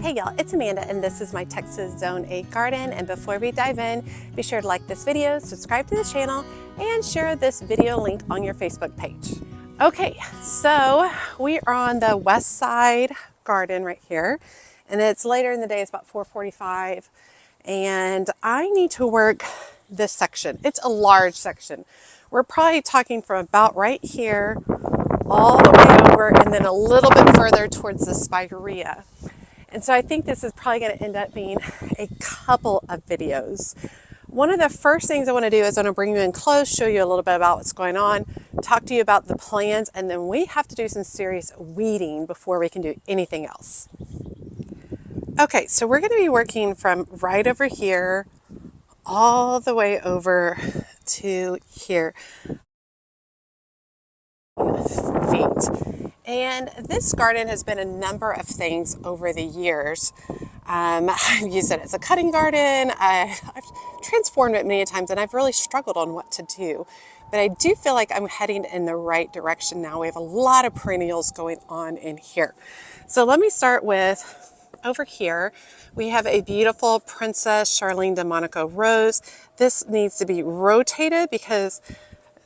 Hey y'all, it's Amanda and this is my Texas Zone 8 garden, and before we dive in, be sure to like this video, subscribe to the channel, and share this video link on your Facebook page. Okay, so we are on the west side garden right here, and it's later in the day, it's about 4:45, and I need to work this section. It's a large section. We're probably talking from about right here all the way over and then a little bit further towards the spirea. And so I think this is probably going to end up being a couple of videos. One of the first things I want to do is I want to bring you in close, show you a little bit about what's going on, talk to you about the plants, and then we have to do some serious weeding before we can do anything else. Okay, so we're going to be working from right over here all the way over to here. Feet. And this garden has been a number of things over the years. I've used it as a cutting garden. I've transformed it many times, and I've really struggled on what to do. But I do feel like I'm heading in the right direction now. We have a lot of perennials going on in here. So let me start with over here. We have a beautiful Princess Charlene de Monaco rose. This needs to be rotated because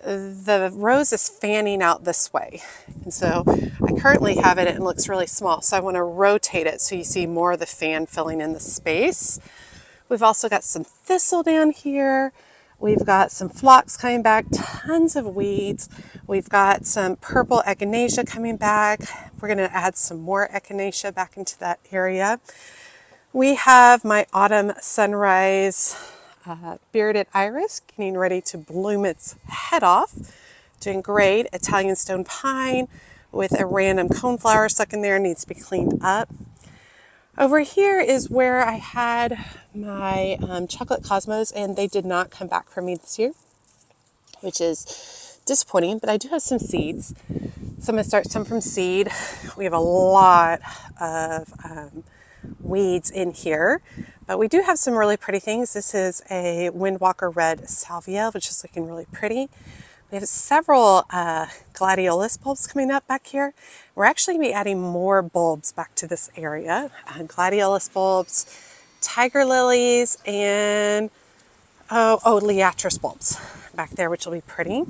the rose is fanning out this way. And so I currently have it and it looks really small. So I want to rotate it so you see more of the fan filling in the space. We've also got some thistle down here. We've got some phlox coming back, tons of weeds. We've got some purple echinacea coming back. We're going to add some more echinacea back into that area. We have my autumn sunrise bearded iris getting ready to bloom its head off. Doing great. Italian stone pine with a random coneflower stuck in there, needs to be cleaned up. Over here is where I had my chocolate cosmos, and they did not come back for me this year, which is disappointing, but I do have some seeds. So I'm going to start some from seed. We have a lot of weeds in here, but we do have some really pretty things. This is a Windwalker red salvia, which is looking really pretty. We have several gladiolus bulbs coming up back here. We're actually going to be adding more bulbs back to this area. Gladiolus bulbs, tiger lilies, and liatris bulbs back there, which will be pretty.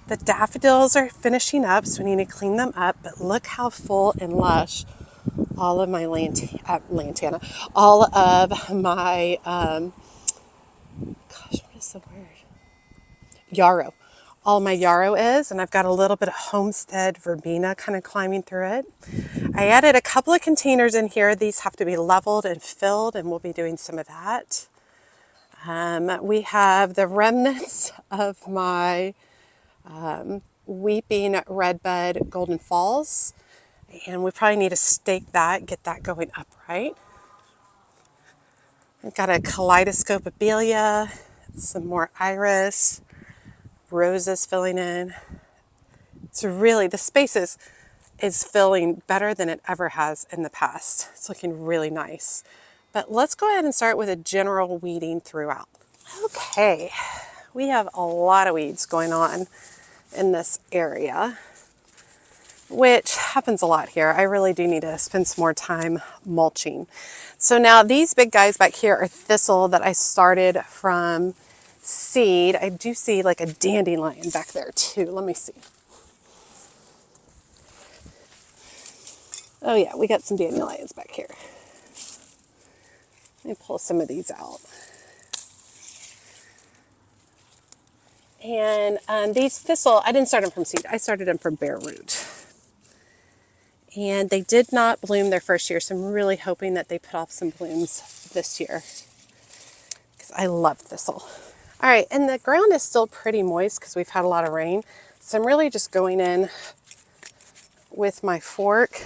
The daffodils are finishing up, so we need to clean them up, but look how full and lush all of my lantana, all of my, what is the word? Yarrow. All my yarrow is, and I've got a little bit of homestead verbena kind of climbing through it. I added a couple of containers in here. These have to be leveled and filled, and we'll be doing some of that. We have the remnants of my weeping redbud golden falls, and we probably need to stake that, get that going upright. I've got a kaleidoscope abelia, some more iris, roses filling in. It's really, the space is filling better than it ever has in the past. It's looking really nice. But let's go ahead and start with a general weeding throughout. Okay, we have a lot of weeds going on in this area, which happens a lot here. I really do need to spend some more time mulching. So now these big guys back here are thistle that I started from seed. I do see like a dandelion back there too. Let me see. Oh yeah, we got some dandelions back here. Let me pull some of these out. And these thistle, I didn't start them from seed. I started them from bare root. And they did not bloom their first year, so I'm really hoping that they put off some blooms this year, because I love thistle. All right, and the ground is still pretty moist because we've had a lot of rain. So I'm really just going in with my fork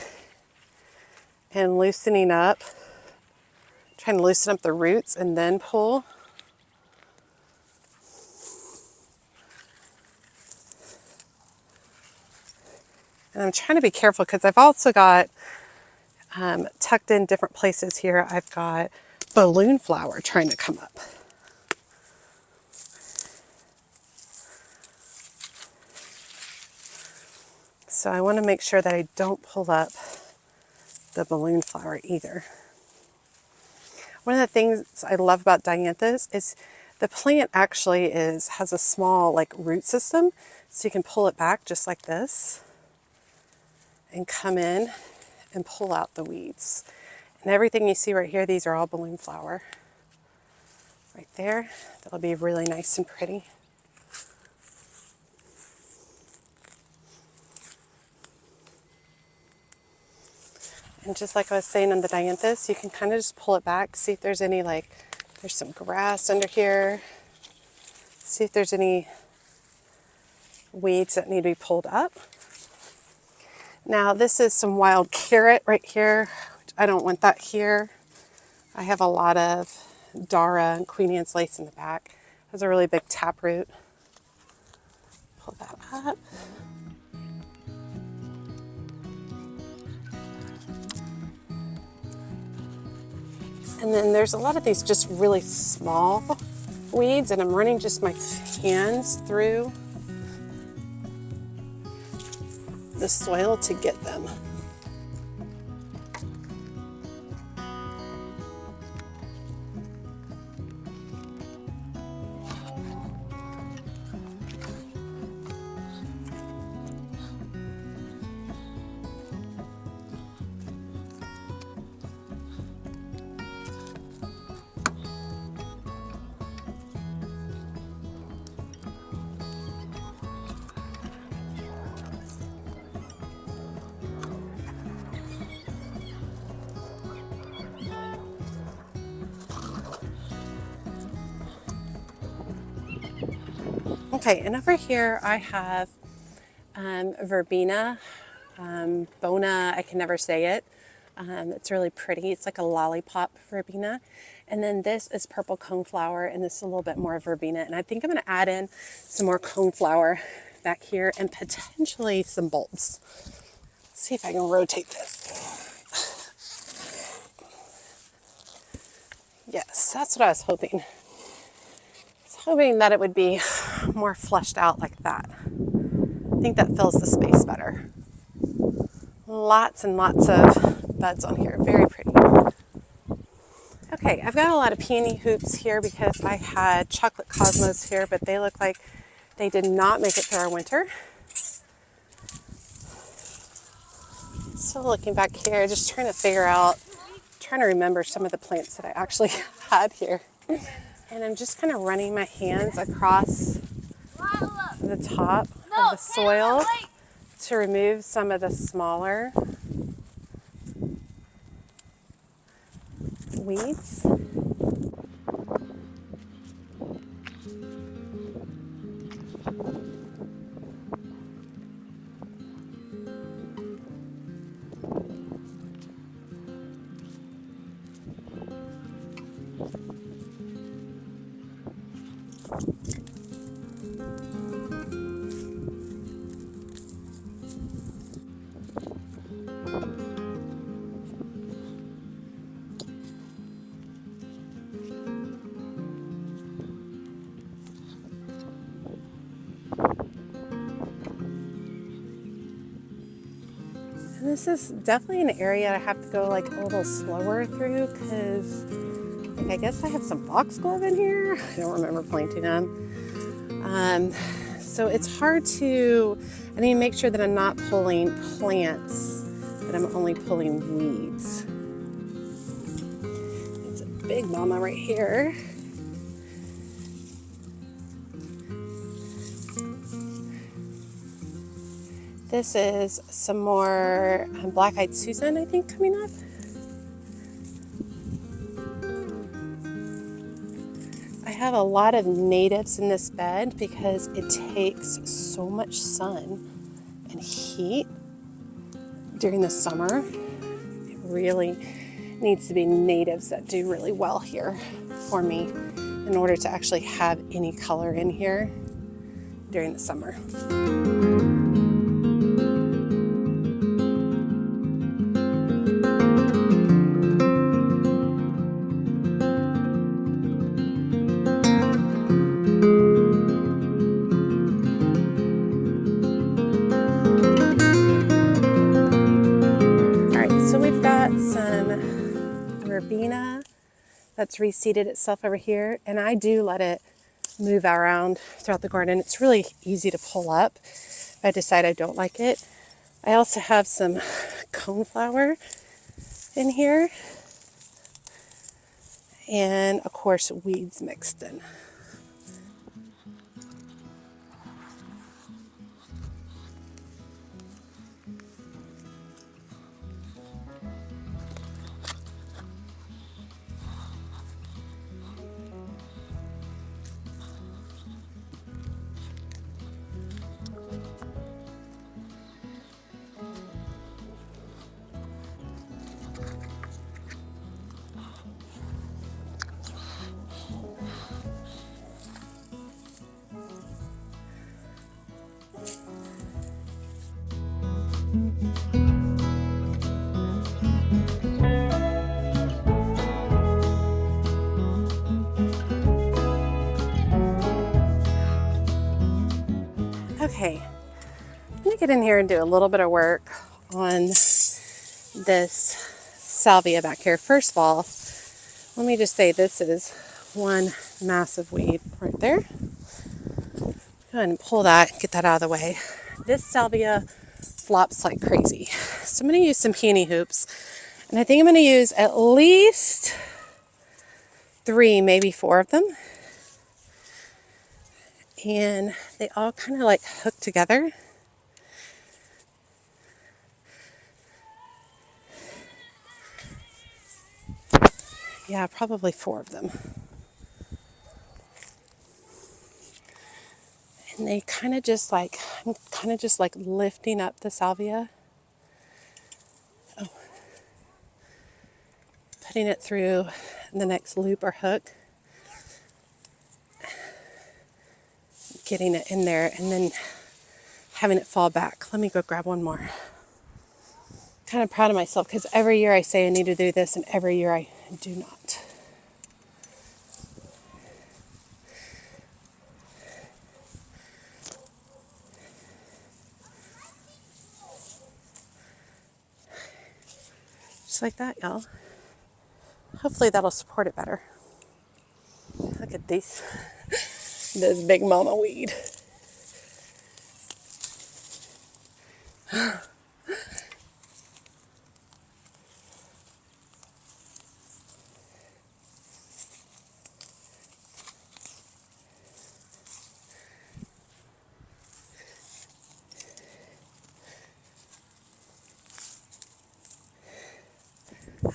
and loosening up, trying to loosen up the roots and then pull. And I'm trying to be careful because I've also got tucked in different places here. I've got balloon flower trying to come up. So I want to make sure that I don't pull up the balloon flower either. One of the things I love about dianthus is the plant actually has a small like root system, so you can pull it back just like this and come in and pull out the weeds. And everything you see right here, these are all balloon flower. Right there, that'll be really nice and pretty. And just like I was saying on the dianthus, you can kind of just pull it back, see if there's any there's some grass under here. See if there's any weeds that need to be pulled up. Now this is some wild carrot right here. I don't want that here. I have a lot of Dara and Queen Anne's lace in the back. It has a really big taproot. Pull that up. And then there's a lot of these just really small weeds, and I'm running just my hands through the soil to get them. Okay, and over here I have verbena, bona, I can never say it. It's really pretty. It's like a lollipop verbena. And then this is purple coneflower, and this is a little bit more verbena. And I think I'm going to add in some more coneflower back here and potentially some bulbs. Let's see if I can rotate this. Yes, that's what I was hoping. Hoping that it would be more fleshed out like that. I think that fills the space better. Lots and lots of buds on here, very pretty. Okay, I've got a lot of peony hoops here because I had chocolate cosmos here, but they look like they did not make it through our winter. Still looking back here, just trying to remember some of the plants that I actually had here. And I'm just kind of running my hands across the top of the soil to remove some of the smaller weeds. And this is definitely an area I have to go like a little slower through because I guess I have some foxglove in here. I don't remember planting them. So it's hard I need to make sure that I'm not pulling plants, that I'm only pulling weeds. It's a big mama right here. This is some more black-eyed Susan, I think, coming up. I have a lot of natives in this bed because it takes so much sun and heat during the summer. It really needs to be natives that do really well here for me in order to actually have any color in here during the summer. Verbena that's reseeded itself over here, and I do let it move around throughout the garden. It's really easy to pull up if I decide I don't like it. I also have some coneflower in here, and of course weeds mixed in. Okay, I'm gonna get in here and do a little bit of work on this salvia back here. First of all, let me just say this is one massive weed right there. Go ahead and pull that, get that out of the way. This salvia flops like crazy. So I'm gonna use some peony hoops, and I think I'm gonna use at least 3, maybe 4 of them. And they all kind of like hook together. Yeah, probably 4 of them. And they kind of just like, I'm kind of just like lifting up the salvia. Oh. Putting it through the next loop or hook. Getting it in there and then having it fall back. Let me go grab one more. Kind of proud of myself because every year I say I need to do this and every year I do not. Just like that, y'all. Hopefully that'll support it better. Look at these. This big mama weed.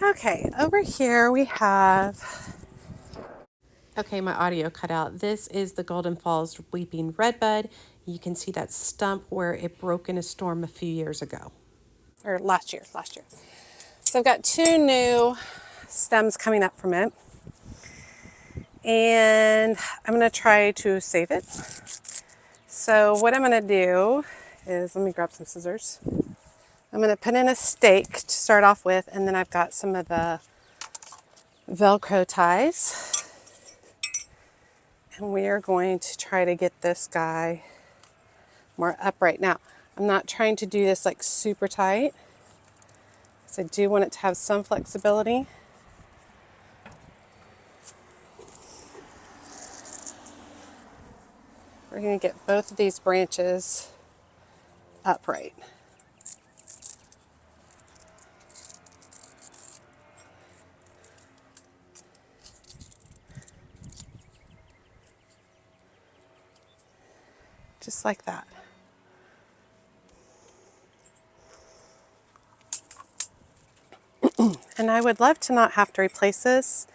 Okay, over here we have, okay, my audio cut out. This is the Golden Falls Weeping Redbud. You can see that stump where it broke in a storm a few years ago. Or last year. So I've got 2 new stems coming up from it. And I'm going to try to save it. So what I'm going to do is, let me grab some scissors. I'm going to put in a stake to start off with, and then I've got some of the Velcro ties. And we are going to try to get this guy more upright. Now, I'm not trying to do this like super tight, because I do want it to have some flexibility. We're going to get both of these branches upright. Just like that. And I would love to not have to replace this,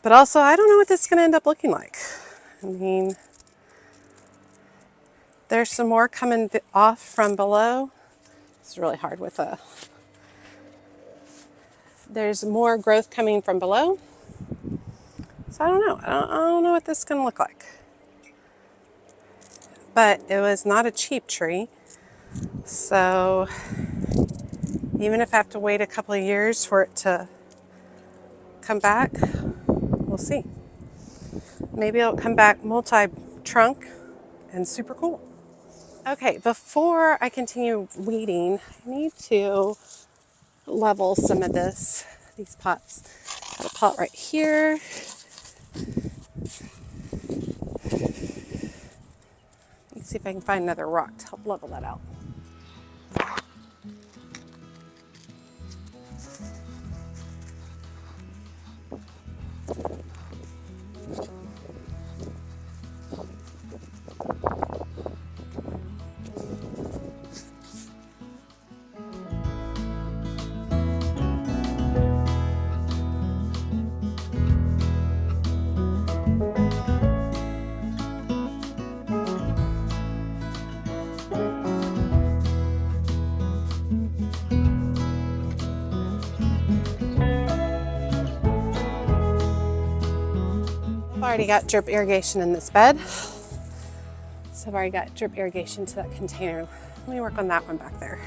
but also I don't know what this is going to end up looking like. I mean, there's some more coming off from below. It's really hard with a, there's more growth coming from below. So I don't know. I don't know what this is going to look like. But it was not a cheap tree. So even if I have to wait a couple of years for it to come back, we'll see. Maybe it'll come back multi-trunk and super cool. Okay, before I continue weeding, I need to level some of these pots. Got a pot right here. Let's see if I can find another rock to help level that out. I've already got drip irrigation in this bed. So I've already got drip irrigation to that container. Let me work on that one back there.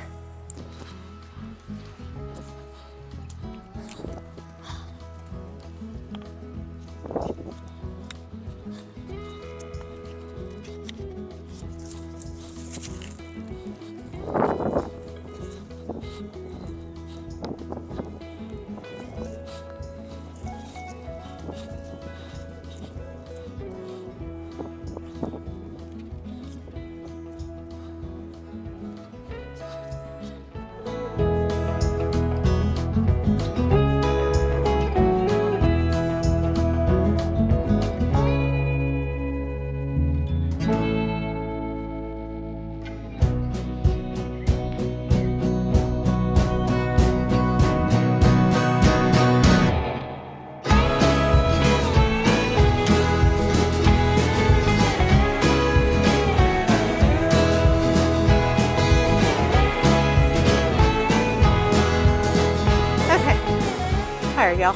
Alright, y'all.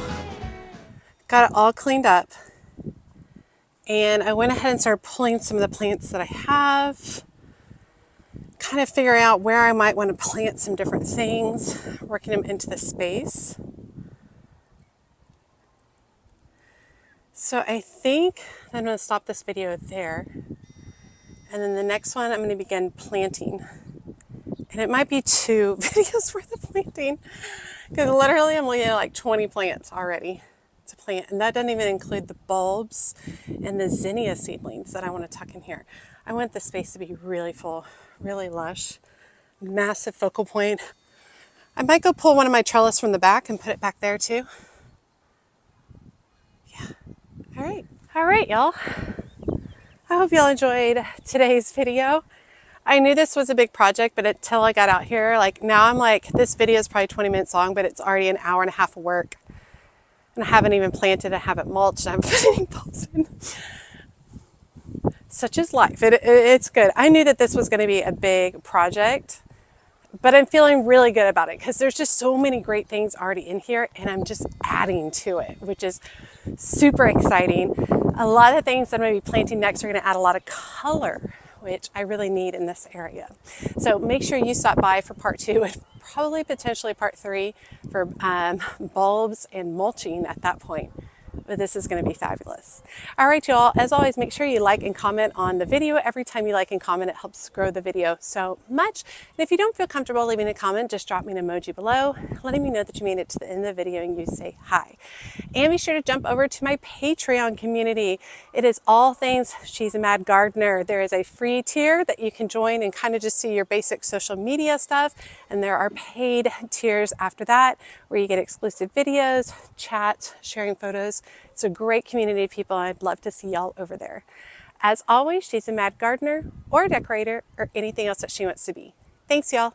Got it all cleaned up. And I went ahead and started pulling some of the plants that I have. Kind of figuring out where I might want to plant some different things, working them into the space. So I think I'm going to stop this video there. And then the next one I'm going to begin planting. And it might be 2 videos worth of planting. Because literally I'm looking at like 20 plants already to plant. And that doesn't even include the bulbs and the zinnia seedlings that I want to tuck in here. I want the space to be really full, really lush, massive focal point. I might go pull one of my trellis from the back and put it back there too. Yeah. All right, y'all. I hope y'all enjoyed today's video. I knew this was a big project, but until I got out here, like now I'm like, this video is probably 20 minutes long, but it's already an hour and a half of work. And I haven't even planted, I haven't mulched, I'm putting bulbs in. Such is life. It's good. I knew that this was going to be a big project, but I'm feeling really good about it because there's just so many great things already in here and I'm just adding to it, which is super exciting. A lot of things that I'm going to be planting next are going to add a lot of color, which I really need in this area. So make sure you stop by for part 2 and probably potentially part 3 for bulbs and mulching at that point. But this is going to be fabulous. All right, y'all, as always, make sure you like and comment on the video. Every time you like and comment, it helps grow the video so much. And if you don't feel comfortable leaving a comment, just drop me an emoji below, letting me know that you made it to the end of the video and you say hi. And be sure to jump over to my Patreon community. It is all things She's a Mad Gardener. There is a free tier that you can join and kind of just see your basic social media stuff. And there are paid tiers after that where you get exclusive videos, chats, sharing photos. It's a great community of people. I'd love to see y'all over there. As always, she's a mad gardener or a decorator or anything else that she wants to be. Thanks, y'all.